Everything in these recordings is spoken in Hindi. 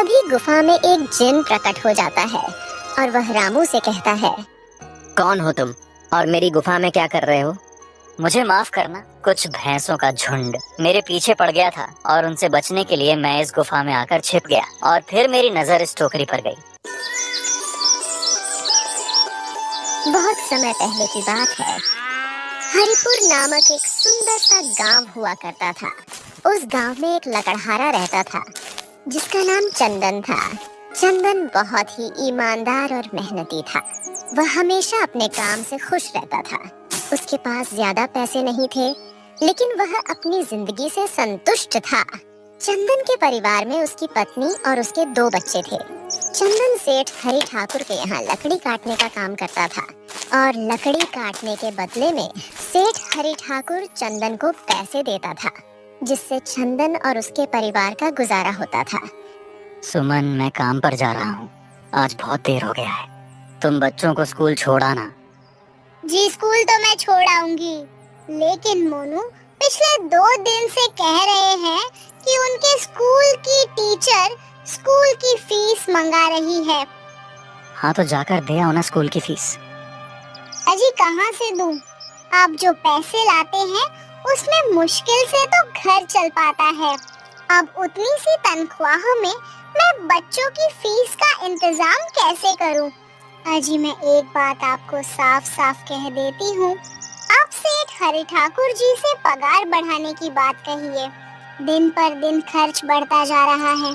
तभी गुफा में एक जिन प्रकट हो जाता है और वह रामू से कहता है, कौन हो तुम और मेरी गुफा में क्या कर रहे हो? मुझे माफ करना, कुछ भैंसों का झुंड मेरे पीछे पड़ गया था और उनसे बचने के लिए मैं इस गुफा में आकर छिप गया और फिर मेरी नजर इस टोकरी पर गई। बहुत समय पहले की बात है। हरिपुर नामक एक सुंदर सा गांव हुआ करता था। उस गांव में एक लकड़हारा रहता था जिसका नाम चंदन था। चंदन बहुत ही ईमानदार और मेहनती था। वह हमेशा अपने काम से खुश रहता था। उसके पास ज्यादा पैसे नहीं थे, लेकिन वह अपनी जिंदगी से संतुष्ट था। चंदन के परिवार में उसकी पत्नी और उसके 2 बच्चे थे। चंदन सेठ हरि ठाकुर के यहाँ लकड़ी काटने का काम करता था और लकड़ी काटने के बदले में सेठ हरि ठाकुर चंदन को पैसे देता था, जिससे चंदन और उसके परिवार का गुजारा होता था। सुमन, मैं काम पर जा रहा हूँ। आज बहुत देर हो गया है। तुम बच्चों को स्कूल छोड़ आना। जी, स्कूल तो मैं छोड़ आऊंगी, लेकिन मोनू पिछले 2 दिन से कह रहे हैं कि उनके स्कूल की टीचर स्कूल की फीस मंगा रही है। हाँ तो जाकर दे आओ ना स्कूल की फीस। अजी कहाँ से दूं? आप जो पैसे लाते हैं उसमें मुश्किल से तो घर चल पाता है। अब उतनी सी तनख्वाह में मैं बच्चों की फीस का इंतजाम कैसे करूं? अजी मैं एक बात आपको साफ साफ कह देती हूँ, आप सेठ हरि ठाकुर जी से पगार बढ़ाने की बात कहिए। दिन पर दिन खर्च बढ़ता जा रहा है।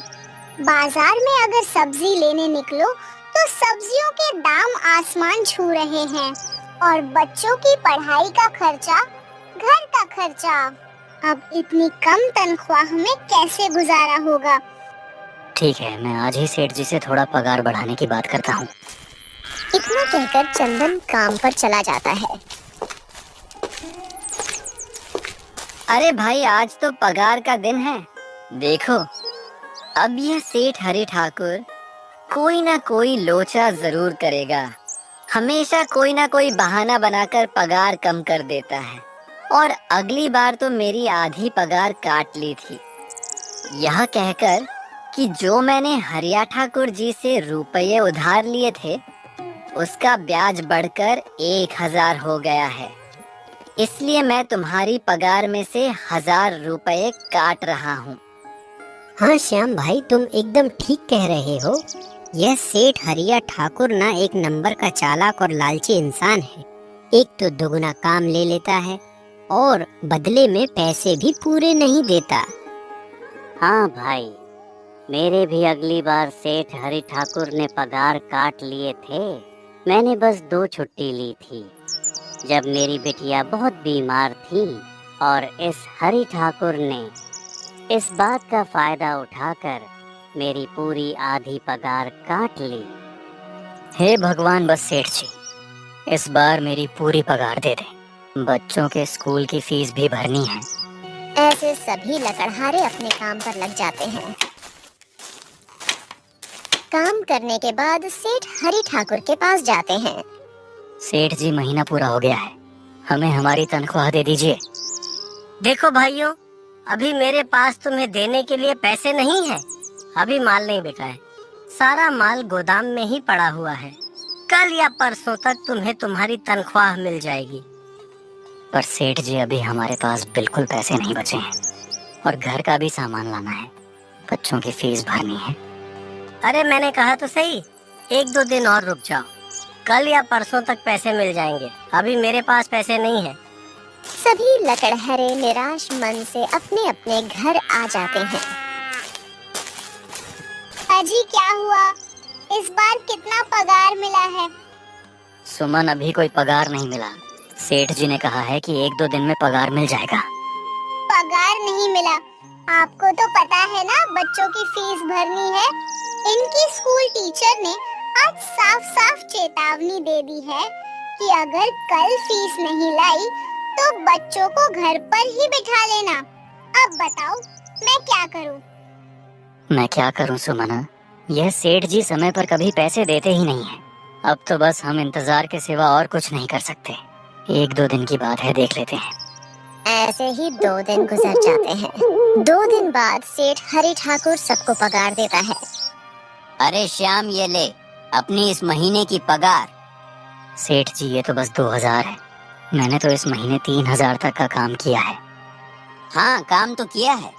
बाजार में अगर सब्जी लेने निकलो तो सब्जियों के दाम आसमान छू रहे हैं और बच्चों की पढ़ाई का खर्चा, घर का खर्चा। अब इतनी कम तनख्वाह में कैसे गुजारा होगा? ठीक है, मैं आज ही सेठ जी से थोड़ा पगार बढ़ाने की बात करता हूँ। इतना कहकर चंदन काम पर चला जाता है। अरे भाई, आज तो पगार का दिन है। देखो, अब यह सेठ हरि ठाकुर कोई ना कोई लोचा जरूर करेगा। हमेशा कोई ना कोई बहाना बनाकर पगार कम कर देता है और अगली बार तो मेरी आधी पगार काट ली थी, यह कहकर कि जो मैंने हरिया ठाकुर जी से रुपये उधार लिए थे उसका ब्याज बढ़कर 1000 हो गया है। इसलिए मैं तुम्हारी पगार में से 1000 रुपये काट रहा हूँ। हाँ श्याम भाई, तुम एकदम ठीक कह रहे हो। यह सेठ हरिया ठाकुर ना एक नंबर का चालाक और लालची इंसान है। एक तो दुगना काम ले लेता है और बदले में पैसे भी पूरे नहीं देता। हाँ भाई, मेरे भी अगली बार सेठ हरि ठाकुर ने पगार काट लिए थे। मैंने बस 2 छुट्टी ली थी जब मेरी बिटिया बहुत बीमार थी और इस हरि ठाकुर ने इस बात का फायदा उठाकर मेरी पूरी आधी पगार काट ली। हे भगवान, बस सेठ जी इस बार मेरी पूरी पगार दे दें। बच्चों के स्कूल की फीस भी भरनी है। ऐसे सभी लकड़हारे अपने काम पर लग जाते हैं। काम करने के बाद सेठ हरि ठाकुर के पास जाते हैं। सेठ जी, महीना पूरा हो गया है, हमें हमारी तनख्वाह दे दीजिए। देखो भाइयों, अभी मेरे पास तुम्हें देने के लिए पैसे नहीं है। अभी माल नहीं बिका है, सारा माल गोदाम में ही पड़ा हुआ है। कल या परसों तक तुम्हें तुम्हारी तनख्वाह मिल जाएगी। पर सेठ जी, अभी हमारे पास बिल्कुल पैसे नहीं बचे हैं और घर का भी सामान लाना है, बच्चों की फीस भरनी है। अरे मैंने कहा तो सही, 1-2 दिन और रुक जाओ, कल या परसों तक पैसे मिल जाएंगे। अभी मेरे पास पैसे नहीं है। सभी लकड़हारे निराश मन से अपने अपने घर आ जाते हैं। अजी क्या हुआ? इस बार कितना पगार मिला है? सुमन, अभी कोई पगार नहीं मिला। सेठ जी ने कहा है कि 1-2 दिन में पगार मिल जाएगा। पगार नहीं मिला? आपको तो पता है ना बच्चों की फीस भरनी है। इनकी स्कूल टीचर ने आज साफ साफ चेतावनी दे दी है कि अगर कल फीस नहीं लाई तो बच्चों को घर पर ही बिठा लेना। अब बताओ मैं क्या करूं? मैं क्या करूं सुमन, यह सेठ जी समय पर कभी पैसे देते ही नहीं है। अब तो बस हम इंतजार के सिवा और कुछ नहीं कर सकते। 1-2 दिन की बात है, देख लेते हैं। ऐसे ही 2 दिन गुजर जाते हैं। 2 दिन बाद सेठ हरि ठाकुर सबको पगार देता है। अरे श्याम, ये ले अपनी इस महीने की पगार। सेठ जी ये तो बस 2000 है, मैंने तो इस महीने 3000 तक का काम किया है। हाँ, काम तो किया है,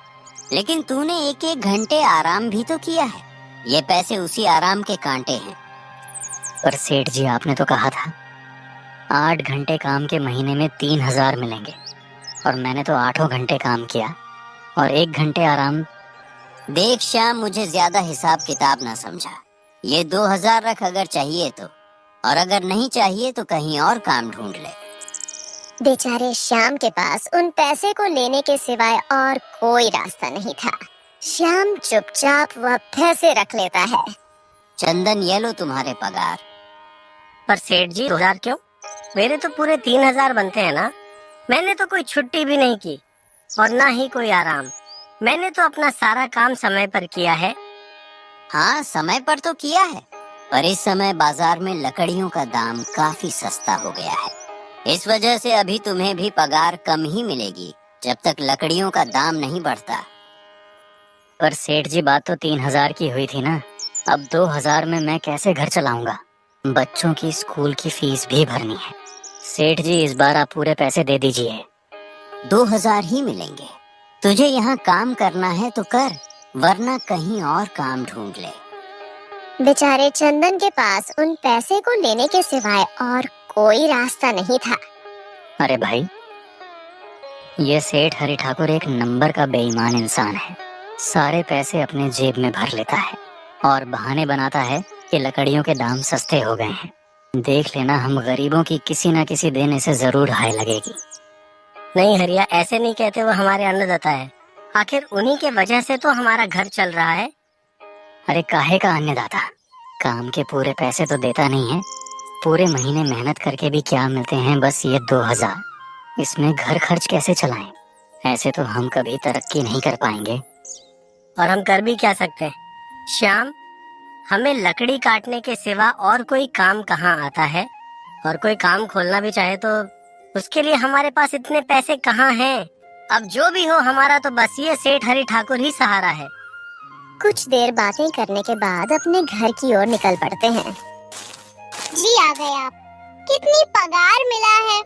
लेकिन तूने एक एक घंटे आराम भी तो किया है। ये पैसे उसी आराम के कांटे हैं। पर सेठ जी आपने तो कहा था 8 घंटे काम के महीने में 3000 मिलेंगे, और मैंने तो 8 घंटे काम किया और 1 घंटे आराम। देख श्याम, मुझे ज्यादा हिसाब किताब ना समझा। ये 2000 रख अगर चाहिए तो, और अगर नहीं चाहिए तो कहीं और काम ढूंढ ले। बेचारे श्याम के पास उन पैसे को लेने के सिवाय और कोई रास्ता नहीं था। श्याम चुपचाप वह पैसे रख लेता है। चंदन, ये लो तुम्हारे पगार। पर सेठ जी 2000 क्यों? मेरे तो पूरे 3000 बनते हैं ना। मैंने तो कोई छुट्टी भी नहीं की और ना ही कोई आराम। मैंने तो अपना सारा काम समय पर किया है। हाँ, समय पर तो किया है, पर इस समय बाजार में लकड़ियों का दाम काफी सस्ता हो गया है। इस वजह से अभी तुम्हें भी पगार कम ही मिलेगी जब तक लकड़ियों का दाम नहीं बढ़ता। पर सेठ जी बात तो 3000 की हुई थी ना। अब 2000 में मैं कैसे घर चलाऊंगा? बच्चों की स्कूल की फीस भी भरनी है। सेठ जी इस बार आप पूरे पैसे दे दीजिए। 2000 ही मिलेंगे। तुझे यहाँ काम करना है तो कर, वरना कहीं और काम ढूंढ ले। बेचारे चंदन के पास उन पैसे को लेने के सिवाय और कोई रास्ता नहीं था। अरे भाई, ये सेठ हरि ठाकुर एक नंबर का बेईमान इंसान है। सारे पैसे अपने जेब में भर लेता है और बहाने बनाता है कि लकड़ियों के दाम सस्ते हो गए हैं। देख लेना, हम गरीबों की किसी ना किसी दिन इसे जरूर हाय लगेगी। नहीं हरिया, ऐसे नहीं कहते, वो हमारे अन्नदाता है। आखिर उन्हीं के वजह से तो हमारा घर चल रहा है। अरे काहे का अन्नदाता? काम के पूरे पैसे तो देता नहीं है। पूरे महीने मेहनत करके भी क्या मिलते हैं, बस ये 2000। इसमें घर खर्च कैसे चलाएं? ऐसे तो हम कभी तरक्की नहीं कर पाएंगे। और हम कर भी क्या सकते हैं? श्याम, हमें लकड़ी काटने के सिवा और कोई काम कहाँ आता है? और कोई काम खोलना भी चाहे तो उसके लिए हमारे पास इतने पैसे कहाँ हैं? अब जो भी हो, हमारा तो बस ये सेठ हरि ठाकुर ही सहारा है। कुछ देर बातें करने के बाद अपने घर की ओर निकल पड़ते हैं। जी आ गए आप। कितनी पगार मिला है?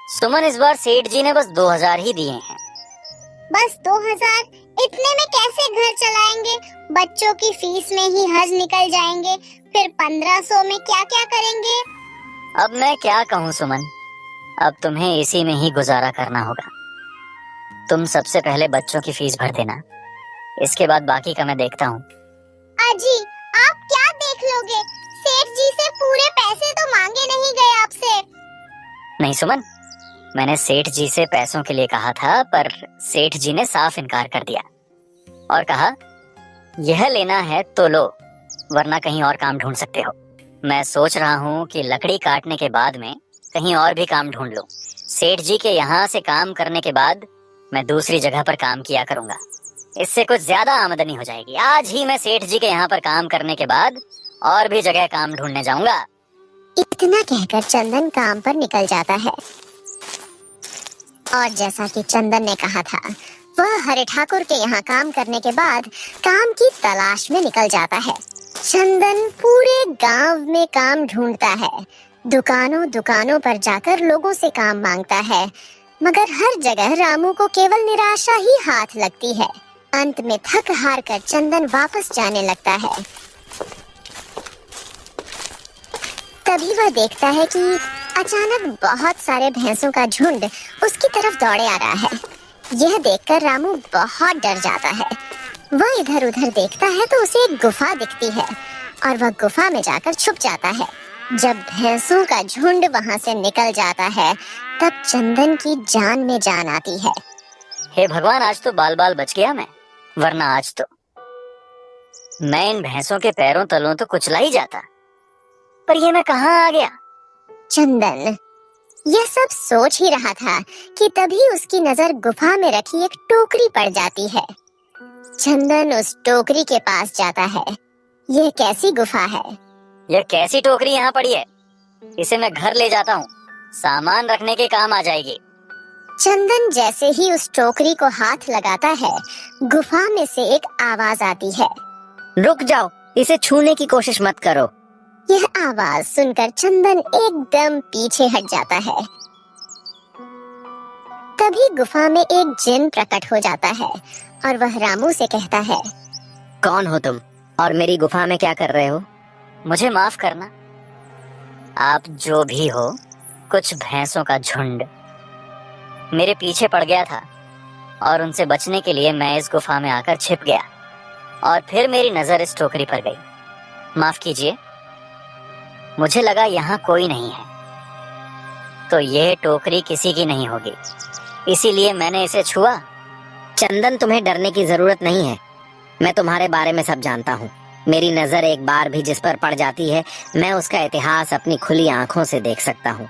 सुमन, इस बार सेठ जी ने बस 2000 ही दिए हैं। बस 2000? इतने में कैसे घर चलाएंगे? बच्चों की फीस में ही हज निकल जाएंगे, फिर 1500 में क्या क्या करेंगे? अब मैं क्या कहूँ सुमन, अब तुम्हें इसी में ही गुजारा करना होगा। तुम सबसे पहले बच्चों की फीस भर देना, इसके बाद बाकी का मैं देखता हूँ। अजी, आप क्या देख लोगे? सेठ जी से पूरे पैसे तो मांगे नहीं गए आपसे। नहीं सुमन, मैंने सेठ जी से पैसों के लिए कहा था, पर सेठ जी ने साफ इनकार कर दिया और कहा यह लेना है तो लो, वरना कहीं और काम ढूंढ सकते हो। मैं सोच रहा हूँ कि लकड़ी काटने के बाद में कहीं और भी काम ढूंढ लूं। सेठ जी के यहाँ से काम करने के बाद मैं दूसरी जगह पर काम किया करूंगा, इससे कुछ ज्यादा आमदनी हो जाएगी। आज ही मैं सेठ जी के यहाँ पर काम करने के बाद और भी जगह काम ढूंढने जाऊंगा। इतना कहकर चंदन काम पर निकल जाता है और जैसा कि चंदन ने कहा था, वह हरि ठाकुर के यहाँ काम करने के बाद काम की तलाश में निकल जाता है। चंदन पूरे गांव में काम ढूंढता है, दुकानों दुकानों पर जाकर लोगों से काम मांगता है, मगर हर जगह रामू को केवल निराशा ही हाथ लगती है। अंत में थक हार कर चंदन वापस जाने लगता है। तभी वह देखता है कि अचानक बहुत सारे भैंसों का झुंड उसकी तरफ दौड़े आ रहा है। यह देखकर रामू बहुत डर जाता है। वह इधर उधर देखता है तो उसे एक गुफा दिखती है और वह गुफा में जाकर छुप जाता है। जब भैंसों का झुंड वहां से निकल जाता है, तब चंदन की जान में जान आती है। हे भगवान, आज तो बाल बाल बच गया मैं, वरना आज तो मैं इन भैंसों के पैरों तलों तो कुचला ही जाता। पर ये मैं कहाँ आ गया? चंदन यह सब सोच ही रहा था कि तभी उसकी नजर गुफा में रखी एक टोकरी पड़ जाती है। चंदन उस टोकरी के पास जाता है। यह कैसी गुफा है? यह कैसी टोकरी यहाँ पड़ी है? इसे मैं घर ले जाता हूँ, सामान रखने के काम आ जाएगी। चंदन जैसे ही उस टोकरी को हाथ लगाता है, गुफा में से एक आवाज आती है। रुक जाओ, इसे छूने की कोशिश मत करो। यह आवाज सुनकर चंदन एकदम पीछे हट जाता है। तभी गुफा में एक जिन प्रकट हो जाता है और वह रामू से कहता है, कौन हो तुम और मेरी गुफा में क्या कर रहे हो? मुझे माफ करना, आप जो भी हो, कुछ भैंसों का झुंड मेरे पीछे पड़ गया था और उनसे बचने के लिए मैं इस गुफा में आकर छिप गया और फिर मेरी नजर इस टोकरी पर गई। माफ कीजिए, मुझे लगा यहाँ कोई नहीं है, तो यह टोकरी किसी की नहीं होगी, इसीलिए मैंने इसे छुआ। चंदन, तुम्हें डरने की जरूरत नहीं है। मैं तुम्हारे बारे में सब जानता हूँ। मेरी नजर एक बार भी जिस पर पड़ जाती है, मैं उसका इतिहास अपनी खुली आंखों से देख सकता हूँ।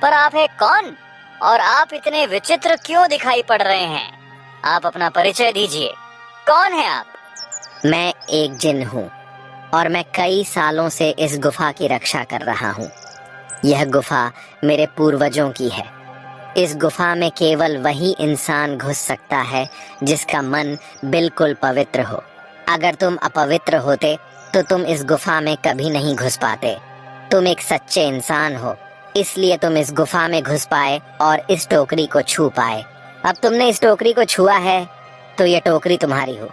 पर आप हैं कौन और आप इतने विचित्र क्यों दिखाई पड़ रहे हैं? आप अपना परिचय दीजिए, कौन है आप? मैं एक जिन हूँ और मैं कई सालों से इस गुफा की रक्षा कर रहा हूँ। यह गुफा मेरे पूर्वजों की है। इस गुफा में केवल वही इंसान घुस सकता है जिसका मन बिल्कुल पवित्र हो। अगर तुम अपवित्र होते तो तुम इस गुफा में कभी नहीं घुस पाते। तुम एक सच्चे इंसान हो, इसलिए तुम इस गुफा में घुस पाए और इस टोकरी को छू पाए। अब तुमने इस टोकरी को छुआ है तो ये टोकरी तुम्हारी हो।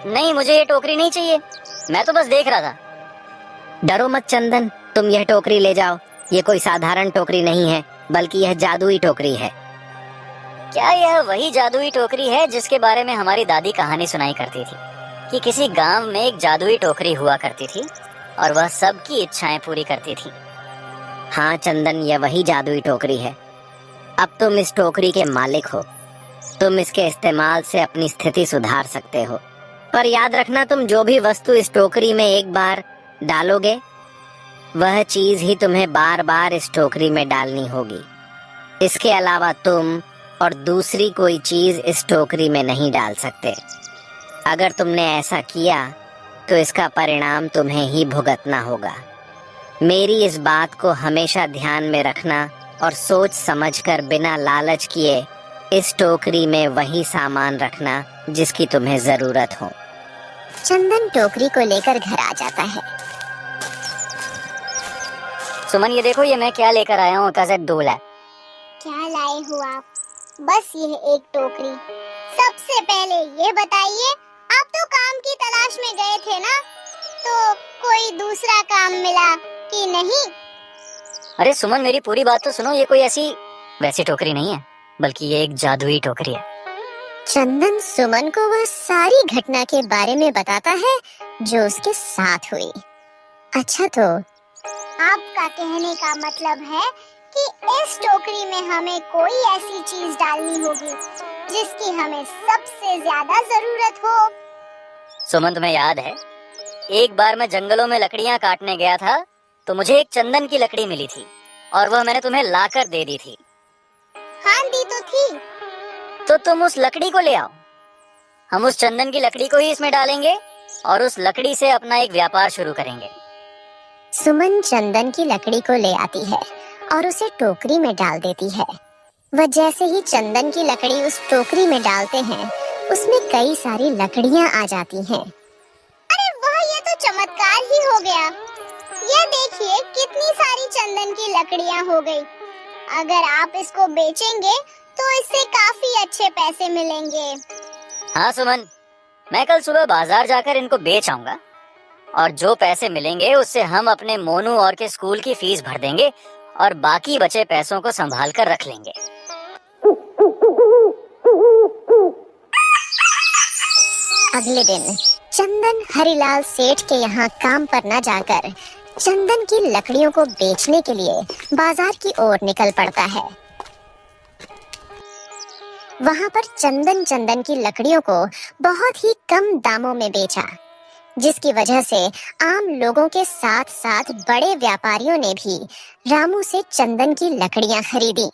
नहीं, मुझे ये टोकरी नहीं चाहिए, मैं तो बस देख रहा था। डरो मत चंदन, तुम यह टोकरी ले जाओ। ये कोई साधारण टोकरी नहीं है, बल्कि यह जादुई टोकरी है। क्या यह वही जादुई टोकरी है जिसके बारे में हमारी दादी कहानी सुनाई करती थी कि किसी गांव में एक जादुई टोकरी हुआ करती थी और वह सबकी इच्छाएं पूरी करती थी? हाँ चंदन, यह वही जादुई टोकरी है। अब तुम इस टोकरी के मालिक हो। तुम इसके इस्तेमाल से अपनी स्थिति सुधार सकते हो। पर याद रखना, तुम जो भी वस्तु इस टोकरी में एक बार डालोगे, वह चीज ही तुम्हें बार बार इस टोकरी में डालनी होगी। इसके अलावा तुम और दूसरी कोई चीज इस टोकरी में नहीं डाल सकते। अगर तुमने ऐसा किया तो इसका परिणाम तुम्हें ही भुगतना होगा। मेरी इस बात को हमेशा ध्यान में रखना और सोच समझकर बिना लालच किए इस टोकरी में वही सामान रखना जिसकी तुम्हें जरूरत हो। चंदन टोकरी को लेकर घर आ जाता है। सुमन, ये देखो, ये मैं क्या लेकर आया हूँ। $2 लाख। क्या लाए हो आप? बस यह एक टोकरी। सबसे पहले ये बताइए, आप तो काम की तलाश में गए थे ना, तो कोई दूसरा काम मिला कि नहीं? अरे सुमन, मेरी पूरी बात तो सुनो। ये कोई ऐसी वैसी टोकरी नहीं है, बल्कि ये एक जादुई टोकरी है। चंदन सुमन को वह सारी घटना के बारे में बताता है जो उसके साथ हुई। अच्छा, तो आपका कहने का मतलब है कि इस टोकरी में हमें कोई ऐसी चीज डालनी होगी जिसकी हमें सबसे ज्यादा जरूरत हो। सुमन, तुम्हें याद है एक बार मैं जंगलों में लकड़ियां काटने गया था तो मुझे एक चंदन की लकड़ी मिली थी और वह मैंने तुम्हें लाकर दे दी थी। हाँ, दी तो थी। तो तुम उस लकड़ी को ले आओ। हम उस चंदन की लकड़ी को ही इसमें डालेंगे और उस लकड़ी से अपना एक व्यापार शुरू करेंगे। सुमन चंदन की लकड़ी को ले आती है और उसे टोकरी में डाल देती है। वह जैसे ही चंदन की लकड़ी उस टोकरी में डालते हैं, उसमें कई सारी लकड़ियां आ जाती हैं। अरे वाह, ये तो चमत्कार ही हो गया। ये देखिए, कितनी सारी चंदन की लकड़ियां हो गई। अगर आप इसको बेचेंगे तो इससे काफी अच्छे पैसे मिलेंगे। हाँ सुमन, मैं कल सुबह बाजार जाकर इनको बेच आऊंगा और जो पैसे मिलेंगे उससे हम अपने मोनू और के स्कूल की फीस भर देंगे और बाकी बचे पैसों को संभाल कर रख लेंगे। अगले दिन चंदन हरिलाल सेठ के यहाँ काम पर न जाकर चंदन की लकड़ियों को बेचने के लिए बाजार की ओर निकल पड़ता है। वहाँ पर चंदन की लकड़ियों को बहुत ही कम दामों में बेचा, जिसकी वजह से आम लोगों के साथ साथ बड़े व्यापारियों ने भी रामू से चंदन की लकड़ियां खरीदी।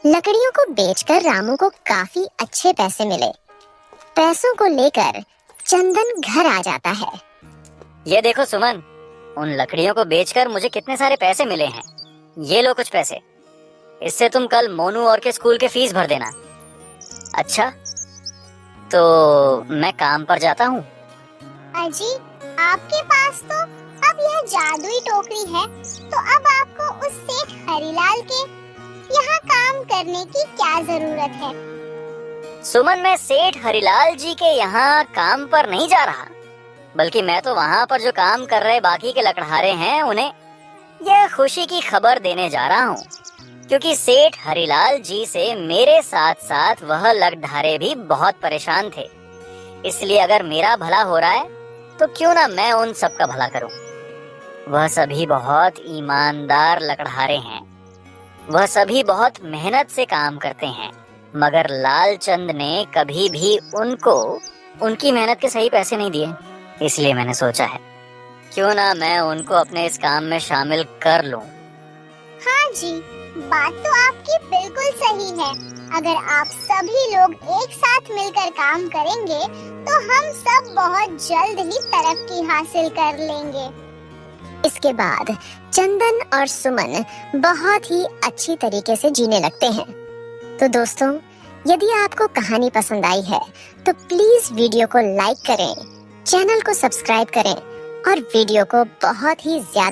लकड़ियों को बेचकर रामू को काफी अच्छे पैसे मिले। पैसों को लेकर चंदन घर आ जाता है। ये देखो सुमन, उन लकड़ियों को बेचकर मुझे कितने सारे पैसे मिले हैं। ये लो कुछ पैसे, इससे तुम कल मोनू और के स्कूल के फीस भर देना। अच्छा, तो मैं काम पर जाता हूँ। अजी, आपके पास तो अब यह जादुई टोकरी है, तो अब आपको उस सेठ हरिलाल के यहाँ काम करने की क्या जरूरत है? सुमन, मैं सेठ हरिलाल जी के यहाँ काम पर नहीं जा रहा, बल्कि मैं तो वहाँ पर जो काम कर रहे बाकी के लकड़हारे हैं उन्हें यह खुशी की खबर देने जा रहा हूँ, क्योंकि सेठ हरिलाल जी से मेरे साथ साथ वह लकड़हारे भी बहुत परेशान थे। इसलिए अगर मेरा भला हो रहा है तो क्यों ना मैं उन सबका भला करूं। वह सभी बहुत ईमानदार लकड़हारे हैं, वह सभी बहुत मेहनत से काम करते हैं, मगर लालचंद ने कभी भी उनको उनकी मेहनत के सही पैसे नहीं दिए। इसलिए मैंने सोचा है क्यों ना मैं उनको अपने इस काम में शामिल कर लूं। हाँ जी, बात तो आपकी बिल्कुल सही है। अगर आप सभी लोग एक साथ मिलकर काम करेंगे तो हम सब बहुत जल्द ही तरक्की हासिल कर लेंगे। इसके बाद चंदन और सुमन बहुत ही अच्छी तरीके से जीने लगते हैं। तो दोस्तों, यदि आपको कहानी पसंद आई है तो प्लीज वीडियो को लाइक करें, चैनल को सब्सक्राइब करें और वीडियो को बहुत ही ज्यादा